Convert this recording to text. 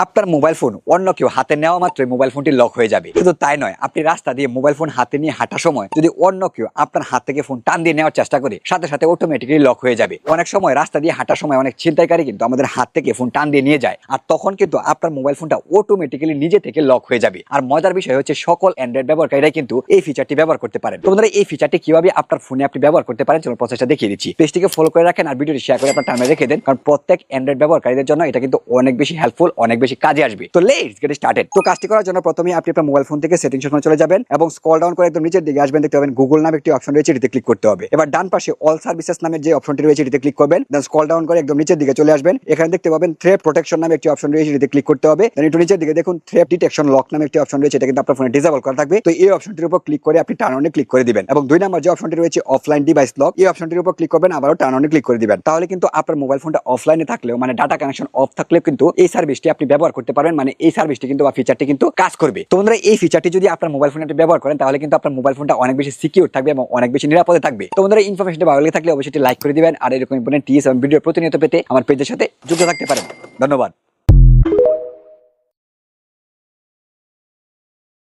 আপনার mobile phone অন্য কেউ হাতে নেওয়া মাত্রই মোবাইল ফোনটি লক হয়ে যাবে। শুধু তাই নয়, আপনি রাস্তা দিয়ে মোবাইল ফোন হাতে নিয়ে হাঁটার সময় যদি অন্য কেউ আপনার হাত থেকে ফোন টান দিয়ে নেওয়ার চেষ্টা করে, সাথে সাথে অটোমেটিক্যালি লক হয়ে যাবে। অনেক সময় রাস্তা দিয়ে হাঁটার সময় অনেক ছিনতাইকারী কিন্তু আমাদের হাত থেকে ফোন টান দিয়ে নিয়ে যায়, আর তখন কিন্তু আপনার মোবাইল ফোনটা অটোমেটিক্যালি নিজে থেকে লক হয়ে যাবে। আর মজার বিষয় হচ্ছে সকল অ্যান্ড্রয়েড ব্যবহারকারীরা কিন্তু এই ফিচারটি ব্যবহার করতে পারেন। তো বন্ধুরা, এই ফিচারটি কিভাবে আপনার ফোনে আপনি ব্যবহার করতে পারেন চলুন প্রসেসটা দেখিয়ে দিচ্ছি। পেজটিকে ফলো করে রাখেন আর ভিডিওটি শেয়ার করে আপনার টাইমে রেখে দেন, কারণ প্রত্যেক অ্যান্ড্রয়েড ব্যবহারকারীদের জন্য এটা কিন্তু অনেক বেশি হেল্পফুল, অনেক বেশি কাজে আসবে। তো লেটস গেট স্টার্টেড। তো কাজটি করার জন্য প্রথমে আপনি আপনার মোবাইল ফোন থেকে সেটিংস অপশনে চলে যাবেন এবং স্ক্রল ডাউন করে একদম নিচের দিকে আসবেন, দেখতে পাবেন গুগল নামে একটি অপশন রয়েছে, এটিতে ক্লিক করতে হবে। এবার ডান পাশে অল সার্ভিসেস নামের যে অপশনটি রয়েছে এটিতে ক্লিক করবেন, দেন স্ক্রল ডাউন করে একদম নিচের দিকে চলে আসবেন। এখানে দেখতে পাবেন থ্রেট প্রোটেকশন নামে একটি অপশন রয়েছে, এটিতে ক্লিক করতে হবে। দেন একটু নিচের দিকে দেখুন থ্রেট ডিটেকশন লক নামে একটি অপশন রয়েছে, এটা কিন্তু আপনার ফোনে ডিসেবল করা থাকবে। তো এই অপশনটির উপর ক্লিক করে আপনি টার্ন অনে ক্লিক করে দিবেন এবং 2 নম্বর যে অপশনটি রয়েছে অফলাইন ডিভাইস লক, এই অপশনটির উপর ক্লিক করবেন, আবারও টার্ন অনে ক্লিক করে দিবেন। তাহলে কিন্তু আপনার মোবাইল ফোনটা অফলাইনে থাকলেও, মানে ডাটা কানেকশন অফ থাকলেও কিন্তু এই সার্ভিসটি আপনি ব্যবহার করতে পারবেন, মানে এই সার্ভিসটি কিন্তু বা ফিচারটি কিন্তু কাজ করবে। তো বন্ধুরা, এই ফিচারটি যদি আপনার মোবাইল ফোনে আপনি ব্যবহার করেন তাহলে কিন্তু আপনার মোবাইল ফোনটা অনেক বেশি সিকিউর থাকবে এবং অনেক বেশি নিরাপদে থাকবে। তো বন্ধুরা, ইনফরমেশনটি ভালো লেগে থাকলে অবশ্যই লাইক করে দিবেন আর এরকম ইম্পর্টেন্ট টিপস এবং ভিডিও প্রতিনিয়ত পেতে আমার পেজের সাথে যুক্ত থাকতে পারেন। ধন্যবাদ।